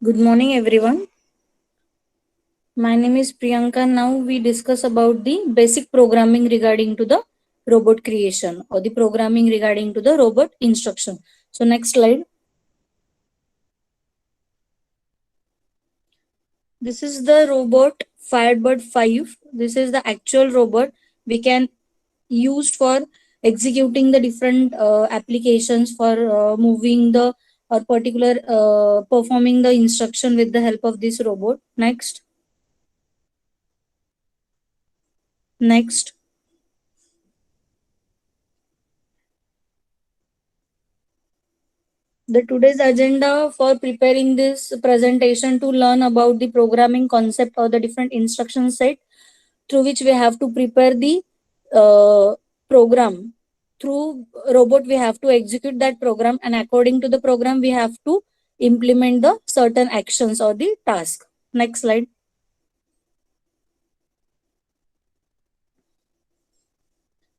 Good morning, everyone. My name is Priyanka. Now we discuss about the basic programming regarding to the robot creation or the programming regarding to the robot instruction. So next slide. This is the robot Firebird 5. This is the actual robot we can use for executing the different applications for moving the or particular performing the instruction with the help of this robot. Next. The today's agenda for preparing this presentation to learn about the programming concept or the different instruction set through which we have to prepare the program. Through robot we have to execute that program, and according to the program we have to implement the certain actions or the task. Next slide.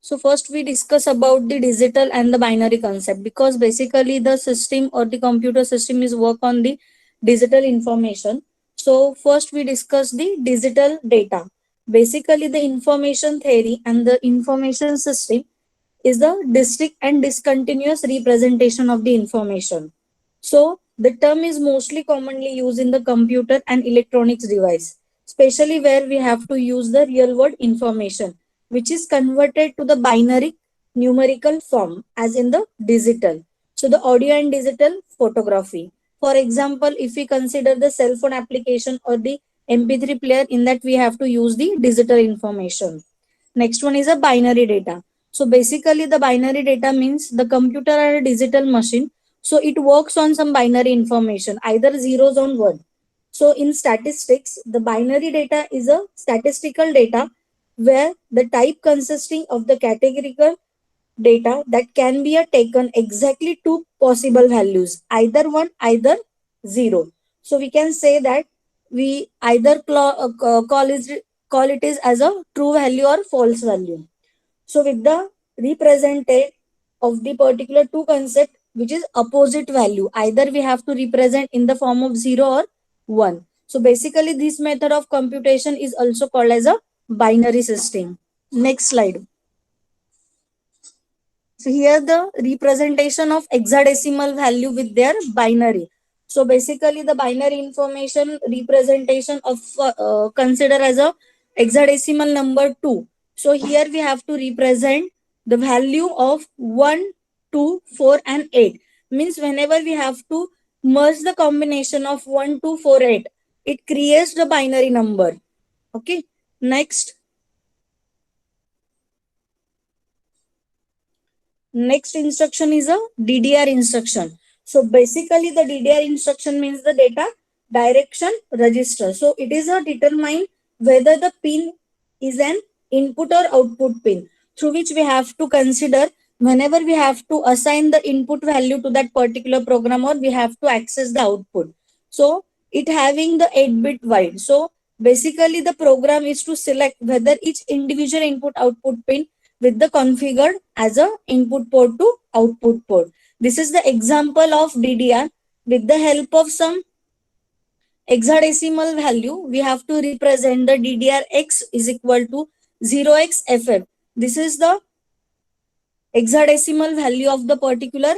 So first we discuss about the digital and the binary concept, because basically the system or the computer system is work on the digital information. So first we discuss the digital data. Basically the information theory and the information system is the distinct and discontinuous representation of the information. So the term is mostly commonly used in the computer and electronics device, especially where we have to use the real world information, which is converted to the binary numerical form as in the digital. So the audio and digital photography. For example, if we consider the cell phone application or the MP3 player, in that we have to use the digital information. Next one is a binary data. So basically the binary data means the computer or a digital machine. So it works on some binary information, either zeros or one. So in statistics, the binary data is a statistical data where the type consisting of the categorical data that can be taken exactly two possible values, either one, either zero. So we can say that we either call it is as a true value or false value. So with the represented of the particular two concept, which is opposite value, either we have to represent in the form of 0 or 1. So basically this method of computation is also called as a binary system. Next slide. So here the representation of hexadecimal value with their binary. So basically the binary information representation of consider as a hexadecimal number 2. So here we have to represent the value of 1, 2, 4 and 8. Means whenever we have to merge the combination of 1, 2, 4, 8, it creates the binary number. Okay. Next. Next instruction is a DDR instruction. So basically the DDR instruction means the data direction register. So it is a determine whether the pin is an input or output pin, through which we have to consider whenever we have to assign the input value to that particular program, or we have to access the output. So it having the 8-bit wide. So basically the program is to select whether each individual input output pin with the configured as a input port to output port. This is the example of DDR. With the help of some hexadecimal value, we have to represent the DDR X is equal to 0xFF. This is the hexadecimal value of the particular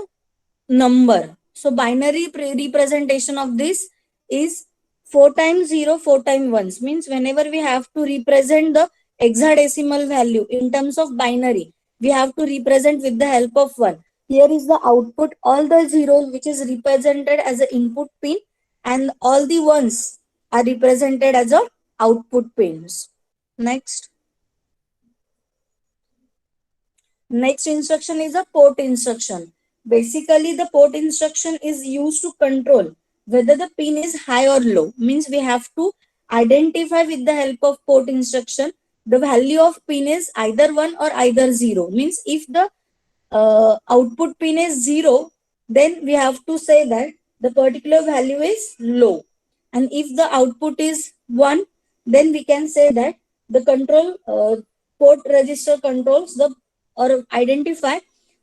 number. So binary representation of this is 4 times 0, 4 times 1. Means whenever we have to represent the hexadecimal value in terms of binary, we have to represent with the help of 1. Here is the output, all the zeros which is represented as an input pin, and all the ones are represented as a output pins. Next. Next instruction is a port instruction. Basically, the port instruction is used to control whether the pin is high or low. Means we have to identify with the help of port instruction the value of pin is either 1 or either 0. Means if the output pin is 0, then we have to say that the particular value is low. And if the output is 1, then we can say that the control port register controls the or identify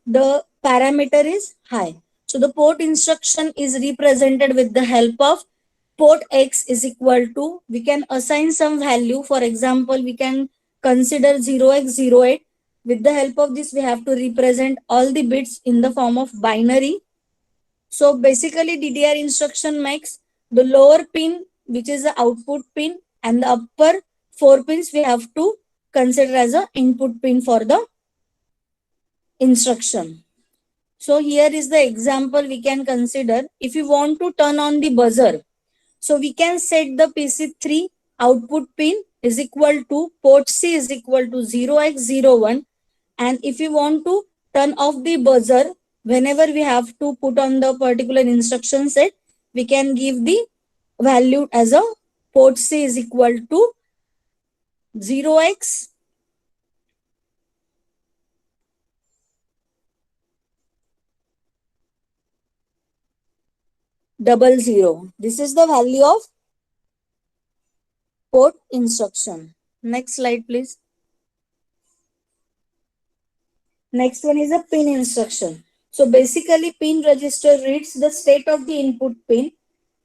the parameter is high. So the port instruction is represented with the help of port X is equal to, we can assign some value. For example, we can consider 0x08. With the help of this, we have to represent all the bits in the form of binary. So basically DDR instruction makes the lower pin, which is the output pin, and the upper 4 pins we have to consider as a input pin for the instruction. So here is the example we can consider. If you want to turn on the buzzer, so we can set the PC3 output pin is equal to port C is equal to 0x01. And if you want to turn off the buzzer, whenever we have to put on the particular instruction set, we can give the value as a port C is equal to 0x double zero. This is the value of port instruction. Next slide, please. Next one is a pin instruction. So basically pin register reads the state of the input pin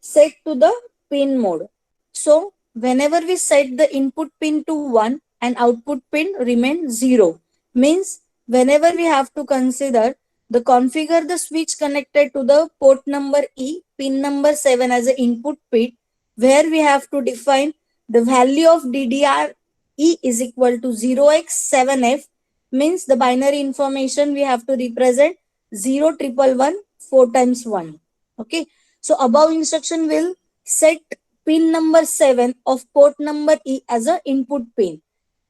set to the pin mode. So whenever we set the input pin to 1 and output pin remains 0, means whenever we have to consider the configure the switch connected to the port number E, pin number 7 as an input pin, where we have to define the value of DDR E is equal to 0x7F, means the binary information we have to represent 0 1 1 1 4 times 1. Okay. So above instruction will set pin number 7 of port number E as a input pin,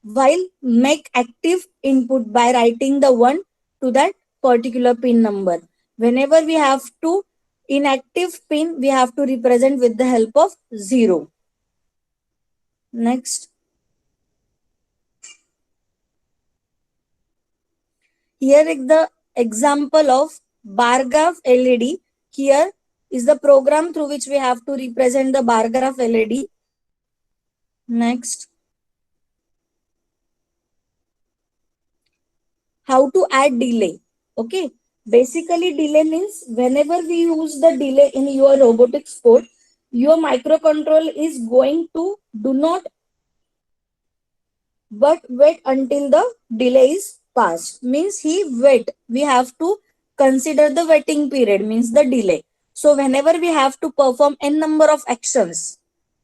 while make active input by writing the 1 to that particular pin number. Whenever we have to inactive pin, we have to represent with the help of 0. Next. Here is the example of bar graph LED. Here is the program through which we have to represent the bar graph LED. Next. How to add delay. Okay. Basically delay means whenever we use the delay in your robotics code, your microcontroller is going to do not but wait until the delay is passed. Means he wait. We have to consider the waiting period, means the delay. So whenever we have to perform n number of actions,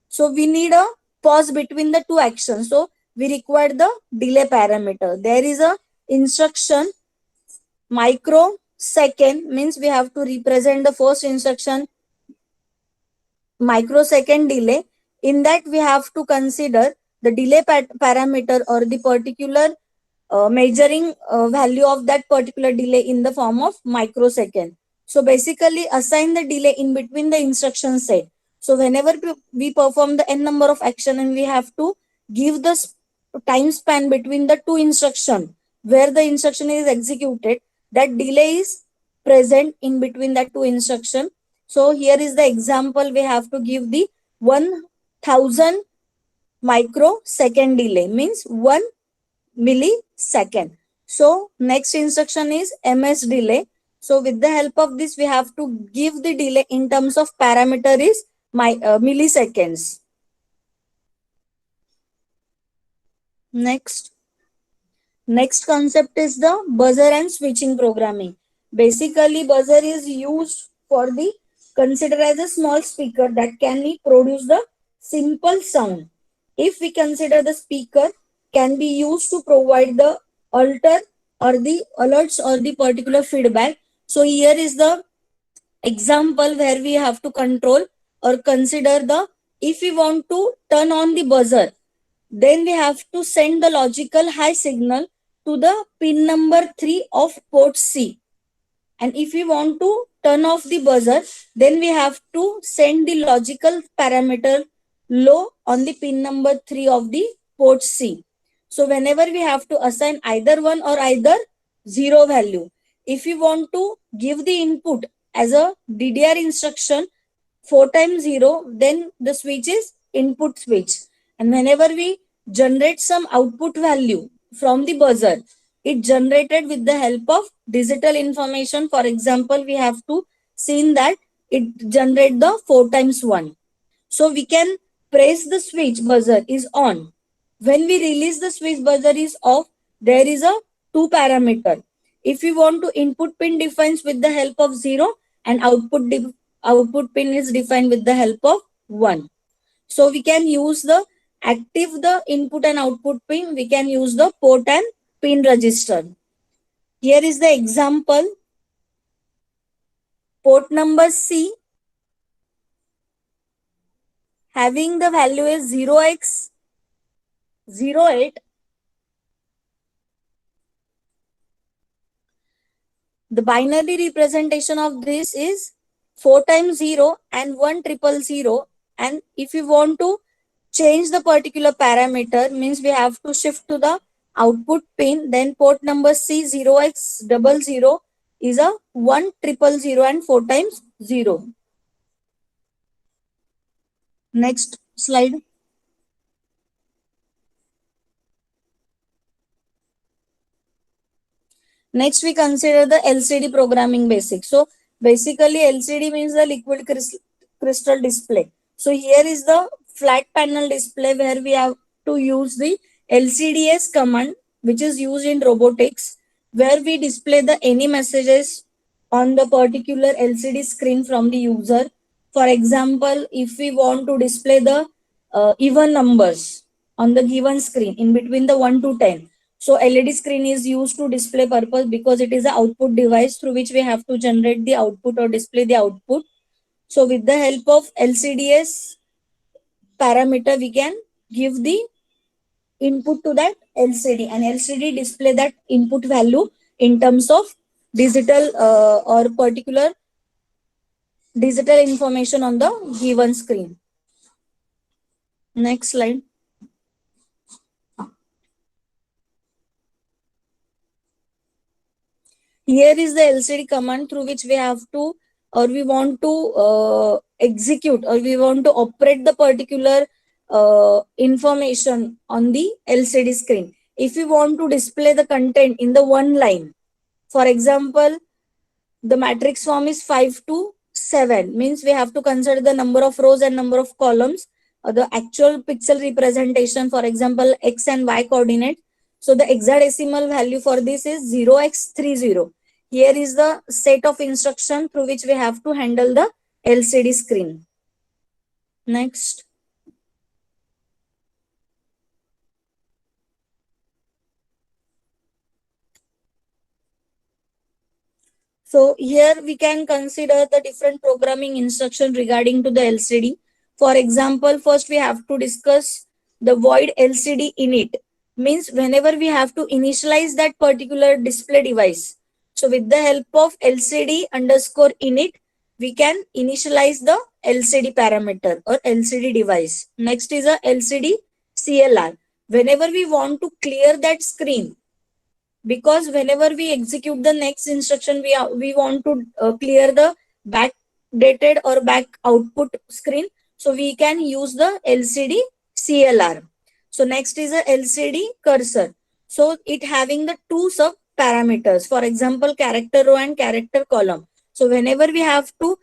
so we need a pause between the two actions. So we require the delay parameter. There is a instruction microsecond, means we have to represent the first instruction microsecond delay. In that we have to consider the delay parameter or the particular measuring value of that particular delay in the form of microsecond. So basically assign the delay in between the instruction set. So whenever we perform the n number of action and we have to give the time span between the two instruction where the instruction is executed, that delay is present in between that two instruction. So here is the example. We have to give the 1000 microsecond delay, means 1 millisecond. So next instruction is ms delay. So with the help of this we have to give the delay in terms of parameter is milliseconds. Next concept is the buzzer and switching programming. Basically buzzer is used for the consider as a small speaker that can produce the simple sound. If we consider the speaker can be used to provide the alter or the alerts or the particular feedback. So here is the example where we have to control or consider the, if we want to turn on the buzzer, then we have to send the logical high signal to the pin number 3 of port C. And if we want to turn off the buzzer, then we have to send the logical parameter low on the pin number 3 of the port C. So whenever we have to assign either 1 or either 0 value, if we want to give the input as a DDR instruction 4 times 0, then the switch is input switch. And whenever we generate some output value from the buzzer, it generated with the help of digital information. For example, we have to see that it generate the 4 times 1. So we can press the switch buzzer is on. When we release the switch buzzer is off, there is a two parameter. If we want to input pin defines with the help of 0 and output pin is defined with the help of 1. So we can use the active the input and output pin. We can use the port and pin register. Here is the example. Port number C having the value is 0x08. The binary representation of this is 4 times 0 and 1 000. And if you want to change the particular parameter, means we have to shift to the output pin. Then port number C 0x00 is a 1 000 and 4 times 0. Next slide. Next, we consider the LCD programming basics. So basically LCD means the liquid crystal display. So here is the flat panel display where we have to use the LCDS command, which is used in robotics, where we display the any messages on the particular LCD screen from the user. For example, if we want to display the even numbers on the given screen in between the 1 to 10. So LED screen is used to display purpose because it is an output device through which we have to generate the output or display the output. So with the help of LCDS parameter, we can give the input to that LCD and LCD display that input value in terms of digital or particular digital information on the given screen. Next slide. Here is the LCD command through which we have to or we want to execute or we want to operate the particular information on the LCD screen. If we want to display the content in the one line, for example, the matrix form is 5 to 7, means we have to consider the number of rows and number of columns, the actual pixel representation, for example, x and y coordinate. So the hexadecimal value for this is 0x30. Here is the set of instruction through which we have to handle the LCD screen. Next. So here we can consider the different programming instruction regarding to the LCD. For example, first we have to discuss the void LCD init. Means whenever we have to initialize that particular display device. So with the help of LCD underscore init, we can initialize the LCD parameter or LCD device. Next is a LCD CLR. Whenever we want to clear that screen, because whenever we execute the next instruction, we want to clear the backdated or back output screen. So we can use the LCD CLR. So next is a LCD cursor. So it having the two sub parameters, for example, character row and character column. So whenever we have to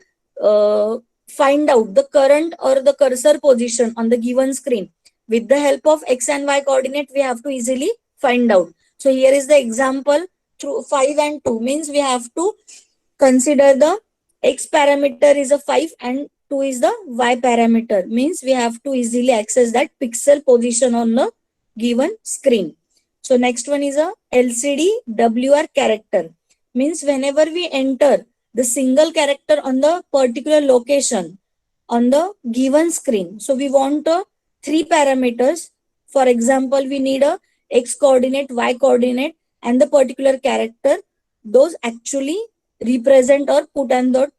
find out the current or the cursor position on the given screen, with the help of x and y coordinate, we have to easily find out. So here is the example through 5 and 2, means we have to consider the x parameter is a 5 and 2 is the y parameter, means we have to easily access that pixel position on the given screen. So next one is a LCD WR character, means whenever we enter the single character on the particular location on the given screen. So we want three parameters. For example, we need a x coordinate, y coordinate, and the particular character. Those actually represent or put on the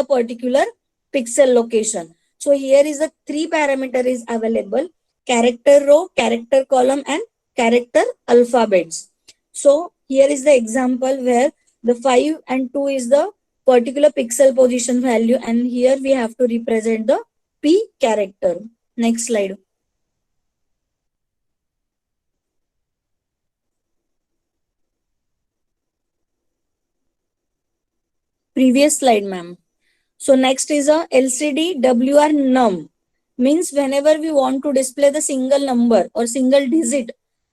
particular pixel location. So here is a three parameter is available: character row, character column, and character alphabets. So here is the example where the 5 and 2 is the particular pixel position value, and here we have to represent the P character. Next slide. Previous slide, ma'am. So next is a LCD WR num. Means whenever we want to display the single number or single digit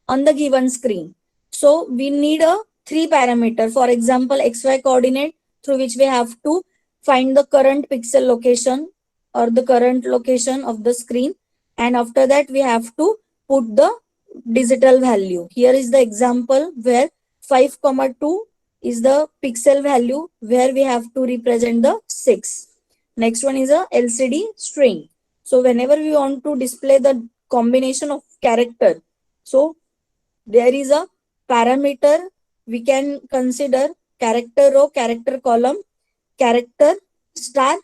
on the given screen. So we need a three parameter, for example, XY coordinate, through which we have to find the current pixel location or the current location of the screen. And after that, we have to put the digital value. Here is the example where 5,2 is the pixel value where we have to represent the 6. Next one is a LCD string. So whenever we want to display the combination of character, so there is a parameter we can consider: character row, character column, character star.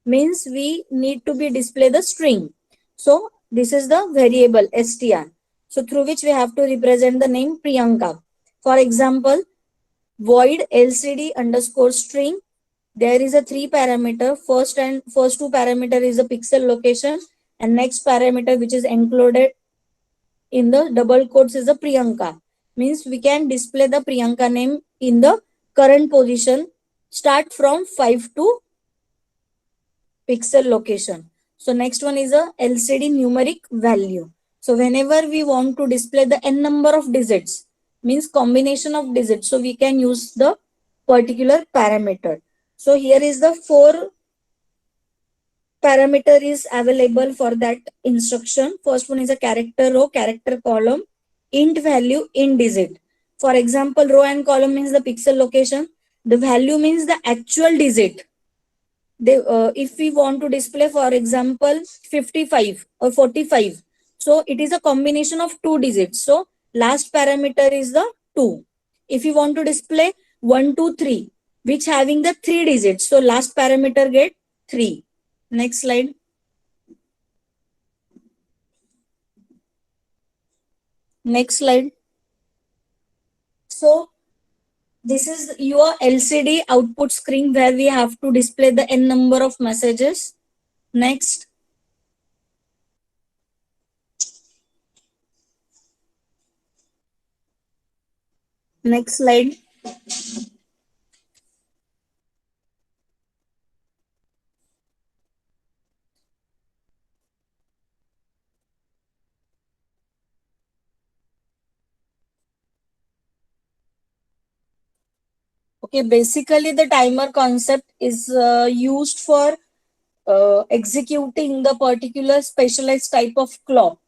Means we need to be display the string. So this is the variable str. So through which we have to represent the name Priyanka. For example, void LCD underscore string. There is a three parameter. First two parameter is the pixel location, and next parameter which is included in the double quotes is the Priyanka. Means we can display the Priyanka name in the current position, start from 5 to pixel location. So next one is a LCD numeric value. So whenever we want to display the n number of digits, means combination of digits, so we can use the particular parameter. So here is the four parameter is available for that instruction. First one is a character row, character column, int value, int digit. For example, row and column means the pixel location. The value means the actual digit. If we want to display, for example, 55 or 45, so it is a combination of two digits. So last parameter is the 2. If you want to display 1, 2, 3, which having the three digits, so last parameter get 3. Next slide. Next slide. So this is your LCD output screen where we have to display the n number of messages. Next. Next slide. Okay, basically the timer concept is used for executing the particular specialized type of clock.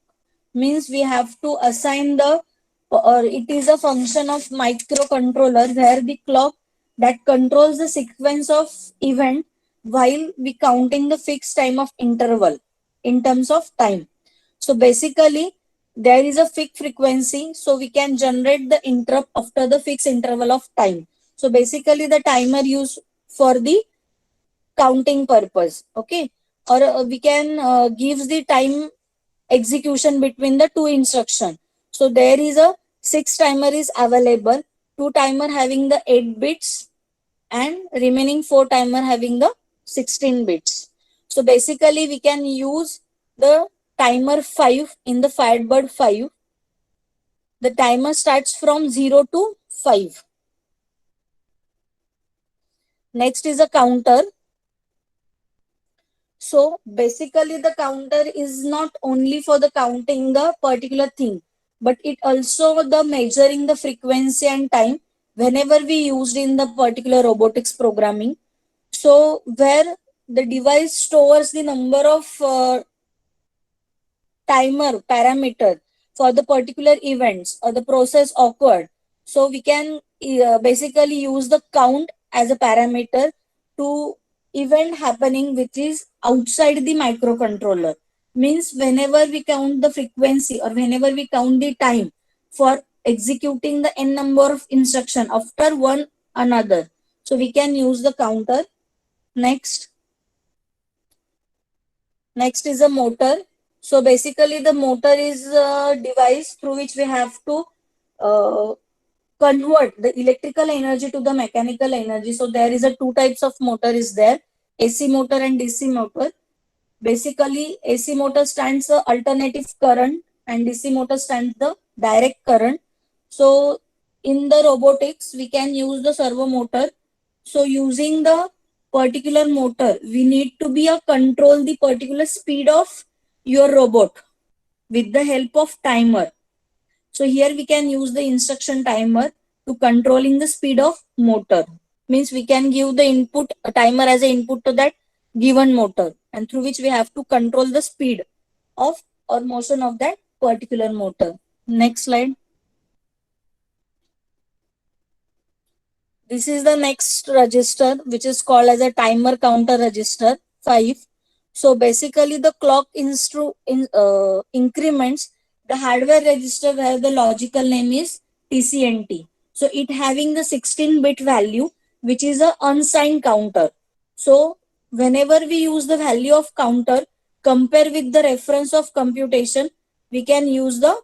Means we have to assign the, or it is a function of microcontroller where the clock that controls the sequence of event while we counting the fixed time of interval in terms of time. So basically there is a fixed frequency, so we can generate the interrupt after the fixed interval of time. So basically the timer used for the counting purpose. Okay, or we can gives the time execution between the two instruction. So there is a 6 timer is available, 2 timer having the 8 bits and remaining 4 timer having the 16 bits. So basically we can use the timer 5 in the Firebird 5. The timer starts from 0 to 5. Next is a counter. So basically the counter is not only for the counting the particular thing, but it also the measuring the frequency and time whenever we used in the particular robotics programming. So where the device stores the number of timer parameter for the particular events or the process occurred. So we can basically use the count as a parameter to event happening which is outside the microcontroller. Means whenever we count the frequency or whenever we count the time for executing the n number of instruction after one another, so we can use the counter. Next is a motor. So basically the motor is a device through which we have to uh, convert the electrical energy to the mechanical energy. So there is a two types of motor is there, AC motor and DC motor. Basically AC motor stands the alternative current and DC motor stands the direct current. So in the robotics we can use the servo motor. So using the particular motor, we need to be a control the particular speed of your robot with the help of timer. So here we can use the instruction timer to controlling the speed of motor. Means we can give the input, a timer as an input to that given motor, and through which we have to control the speed of or motion of that particular motor. Next slide. This is the next register, which is called as a timer counter register 5. So basically the clock increments the hardware register where the logical name is TCNT. So it having the 16-bit value, which is a unsigned counter. So whenever we use the value of counter, compare with the reference of computation, we can use the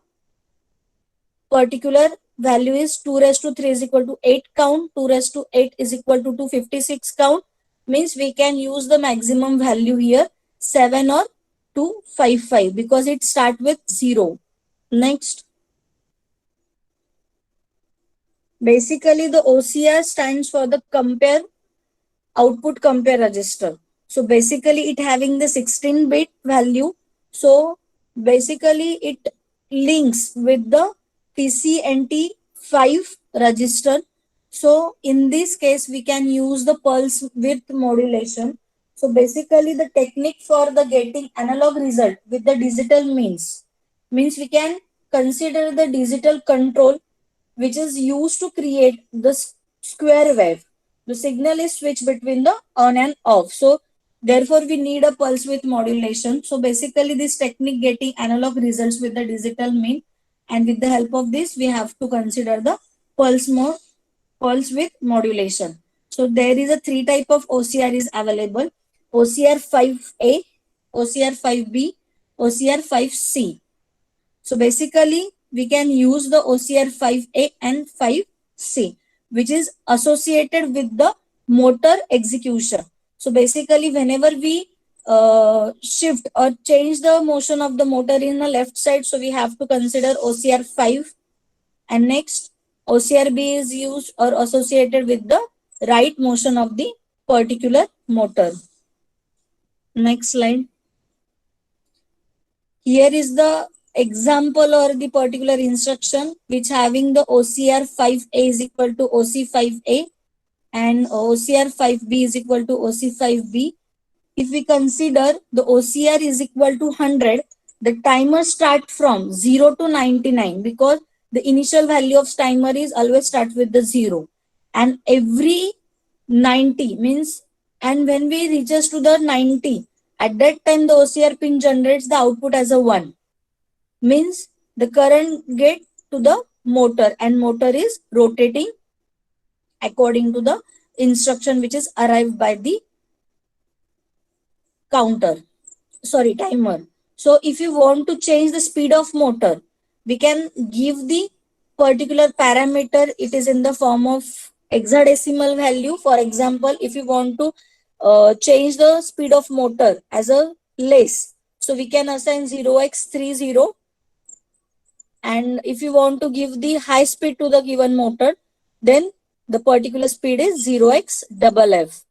particular value is 2 raised to 3 is equal to 8 count, 2 raised to 8 is equal to 256 count. Means we can use the maximum value here 7 or 255 because it start with 0. Next. Basically the OCR stands for the output compare register. So basically it having the 16-bit value. So basically it links with the TCNT 5 register. So in this case we can use the pulse width modulation. So basically the technique for the getting analog result with the digital means we can consider the digital control which is used to create the square wave. The signal is switched between the on and off. So therefore we need a pulse width modulation. So basically this technique getting analog results with the digital mean, and with the help of this we have to consider the pulse width modulation. So there is a 3 type of OCR is available: OCR 5A, OCR 5B, OCR 5C. So basically we can use the OCR 5A and 5C, which is associated with the motor execution. So basically whenever we shift or change the motion of the motor in the left side, so we have to consider OCR 5. And next OCR B is used or associated with the right motion of the particular motor. Next slide. Here is the example or the particular instruction which having the OCR 5A is equal to OC5A and OCR 5B is equal to OC5B. If we consider the OCR is equal to 100, the timer start from 0 to 99 because the initial value of timer is always start with the 0, and every 90 means, and when we reaches to the 90, at that time the OCR pin generates the output as a 1. Means the current get to the motor and motor is rotating according to the instruction which is arrived by the timer. So if you want to change the speed of motor, we can give the particular parameter. It is in the form of hexadecimal value. For example, if you want to change the speed of motor as a less, so we can assign 0x30. And if you want to give the high speed to the given motor, then the particular speed is 0xFF.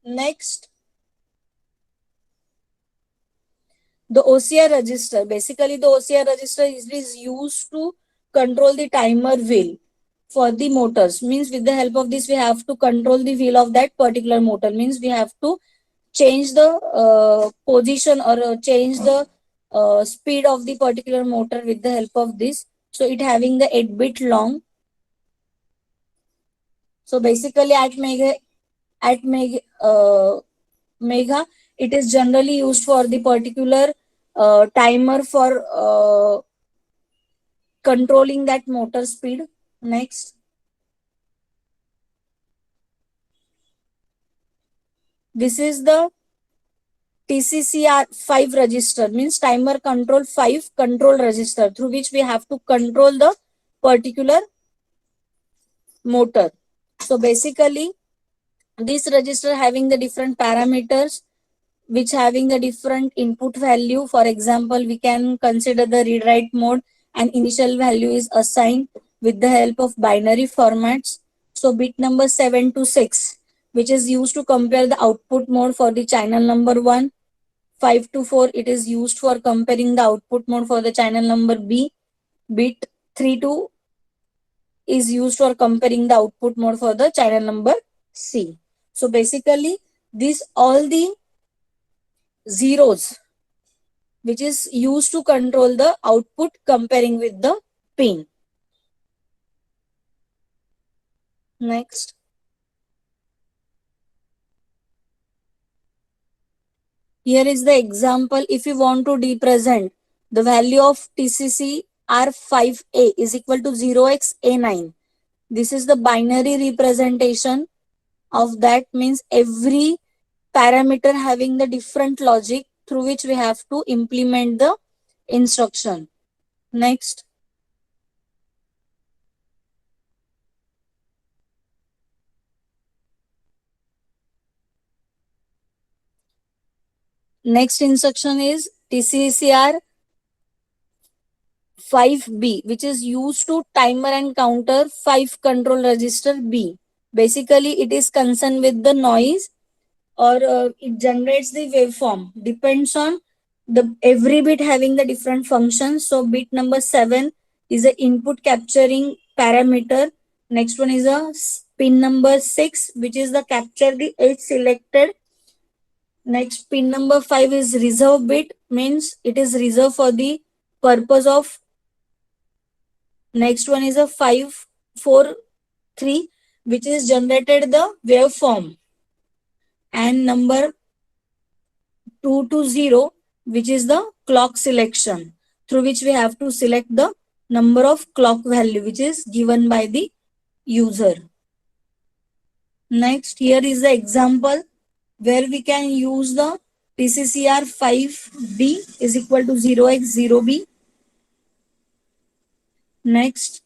Next, the OCR register. Basically, the OCR register is used to control the timer wheel for the motors. Means with the help of this, we have to control the wheel of that particular motor. Means we have to change the position or change the speed of the particular motor with the help of this. So it having the 8-bit long. So basically at mega, it is generally used for the particular timer for controlling that motor speed. Next. This is the TCCR5 register, means timer control 5 control register, through which we have to control the particular motor. So basically this register having the different parameters which having the different input value. For example, we can consider the read write mode, and initial value is assigned with the help of binary formats. So bit number 7 to 6, which is used to compare the output mode for the channel number 1. 5 to 4, it is used for comparing the output mode for the channel number B. Bit 3 to is used for comparing the output mode for the channel number C. So basically, these all the zeros which is used to control the output comparing with the pin. Next. Here is the example. If you want to represent the value of TCC R5A is equal to 0xA9. This is the binary representation of that, means every parameter having the different logic through which we have to implement the instruction. Next. Next instruction is TCCR 5B, which is used to timer and counter 5 control register B. Basically, it is concerned with the noise, or it generates the waveform. Depends on the every bit having the different functions. So bit number 7 is a input capturing parameter. Next one is a pin number 6, which is the capture the edge selected. Next, pin number 5 is reserve bit, means it is reserved for the purpose of. Next one is a 543, which is generated the waveform. And number 2 to 0, which is the clock selection, through which we have to select the number of clock value which is given by the user. Next, here is the example where we can use the TCCR 5B is equal to 0x0B. Next,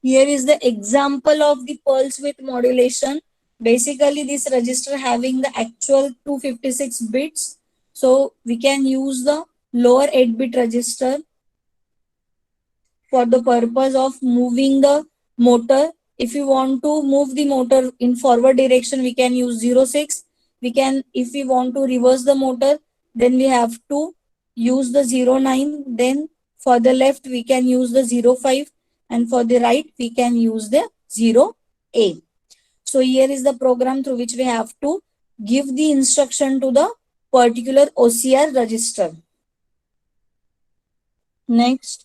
here is the example of the pulse width modulation. Basically, this register having the actual 256 bits. So we can use the lower 8-bit register for the purpose of moving the motor. If you want to move the motor in forward direction, we can use 06. We can, if we want to reverse the motor, then we have to use the 09. Then for the left, we can use the 05. And for the right, we can use the 0A. So here is the program through which we have to give the instruction to the particular OCR register. Next.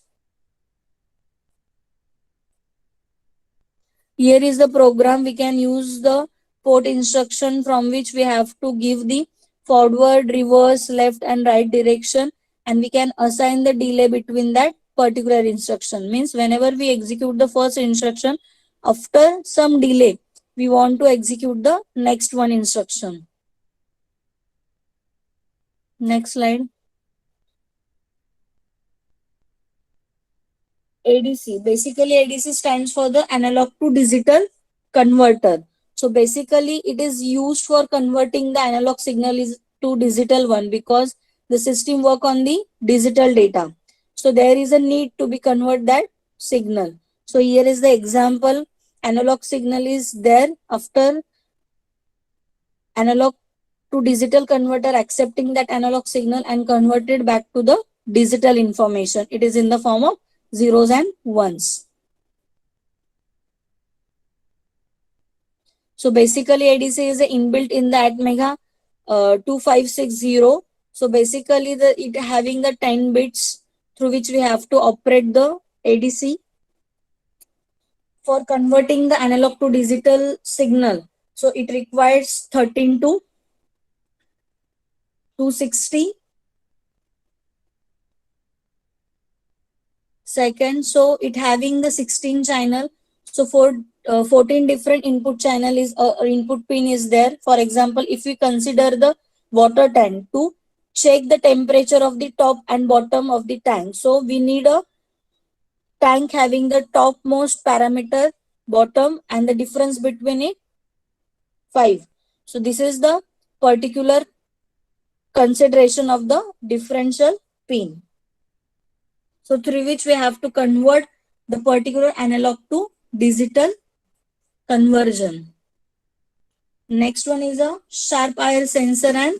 Here is the program. We can use the port instruction from which we have to give the forward, reverse, left and right direction, and we can assign the delay between that particular instruction. Means whenever we execute the first instruction, after some delay, we want to execute the next one instruction. Next slide. ADC. Basically, ADC stands for the analog to digital converter. So basically, it is used for converting the analog signal to digital one, because the system work on the digital data. So there is a need to be convert that signal. So here is the example. Analog signal is there. After analog to digital converter accepting that analog signal and converted back to the digital information. It is in the form of zeros and ones. So basically, ADC is inbuilt in the ATmega 2560. So basically, it having the 10 bits through which we have to operate the ADC for converting the analog to digital signal. So it requires 13 to 260 seconds. So it having the 16 channel. So for 14 different input channel is input pin is there. For example, if we consider the water tank to check the temperature of the top and bottom of the tank. So we need a tank having the topmost parameter, bottom, and the difference between it 5. So this is the particular consideration of the differential pin. So through which we have to convert the particular analog to digital conversion. Next one is a sharp IR sensor and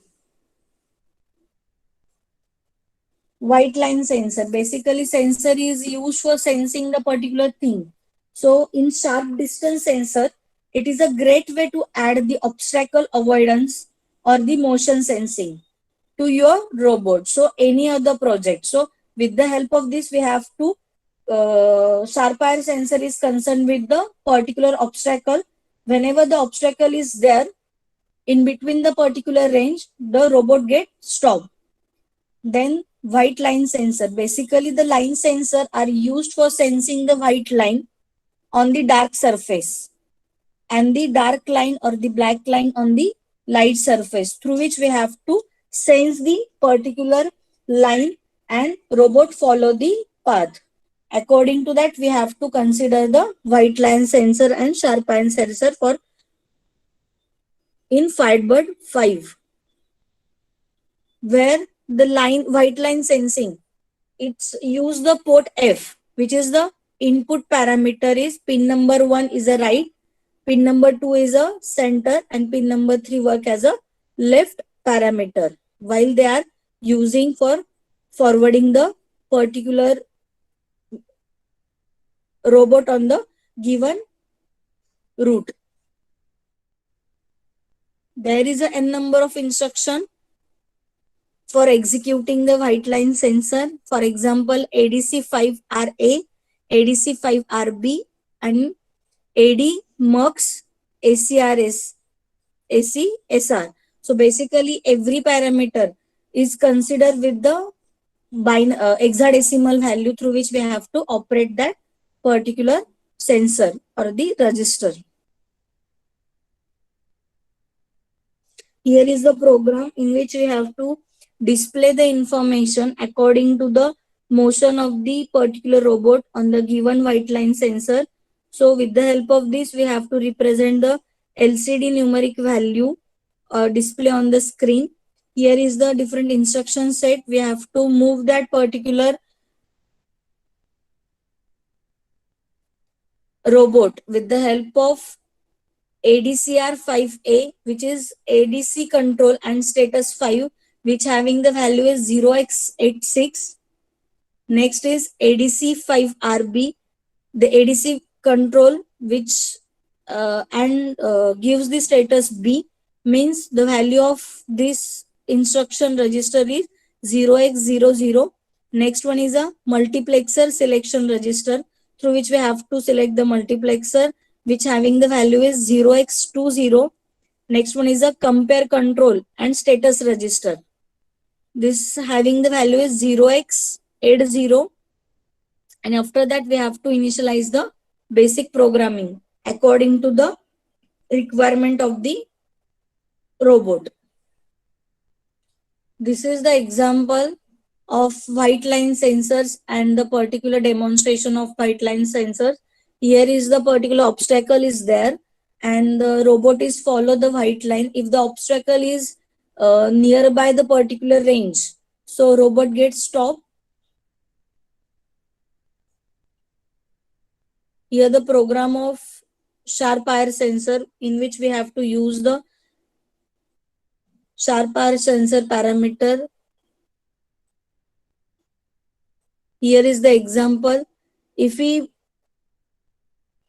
white line sensor. Basically, sensor is used for sensing the particular thing. So in sharp distance sensor, it is a great way to add the obstacle avoidance or the motion sensing to your robot. So any other project. So with the help of this, we have to sharp IR sensor is concerned with the particular obstacle. Whenever the obstacle is there in between the particular range, the robot get stopped. Then white line sensor. Basically, the line sensor are used for sensing the white line on the dark surface and the dark line or the black line on the light surface, through which we have to sense the particular line and robot follow the path. According to that, we have to consider the white line sensor and sharp line sensor for in Firebird 5, where the white line sensing, it's use the port F, which is the input parameter is pin number 1 is a right, pin number 2 is a center, and pin number 3 work as a left parameter, while they are using for forwarding the particular robot on the given route. There is a n number of instruction for executing the white line sensor. For example, ADC5RA, ADC5RB, and AD-MUX, ACRS, ACSR. So basically, every parameter is considered with the hexadecimal value through which we have to operate that particular sensor or the register. Here is the program in which we have to display the information according to the motion of the particular robot on the given white line sensor. So with the help of this, we have to represent the LCD numeric value display on the screen. Here is the different instruction set. We have to move that particular robot with the help of ADCR5A, which is ADC control and status 5, which having the value is 0x86. Next is ADC5RB, the ADC control which gives the status B, means the value of this instruction register is 0x00. Next one is a multiplexer selection register, through which we have to select the multiplexer, which having the value is 0x20. Next one is a compare control and status register. This having the value is 0x80. And after that, we have to initialize the basic programming according to the requirement of the robot. This is the example of white line sensors and the particular demonstration of white line sensors. Here is the particular obstacle is there and the robot is follow the white line. If the obstacle is nearby the particular range, so robot gets stopped. Here the program of sharp IR sensor, in which we have to use the sharp IR sensor parameter. Here is the example. If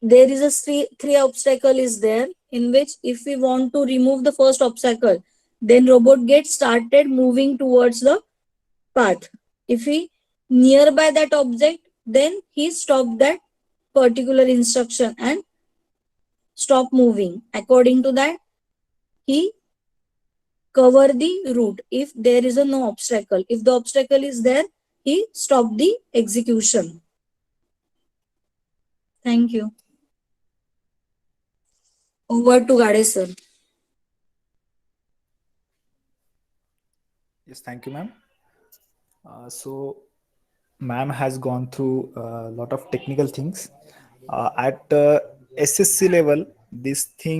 there is a three obstacle is there, in which if we want to remove the first obstacle, then robot gets started moving towards the path. If he nearby that object, then he stopped that particular instruction and stop moving. According to that, he cover the route if there is a no obstacle. If the obstacle is there, he stop the execution. Thank you. Over to Gade sir. Yes, thank you, ma'am. So, ma'am has gone through a lot of technical things. At SSC level, this thing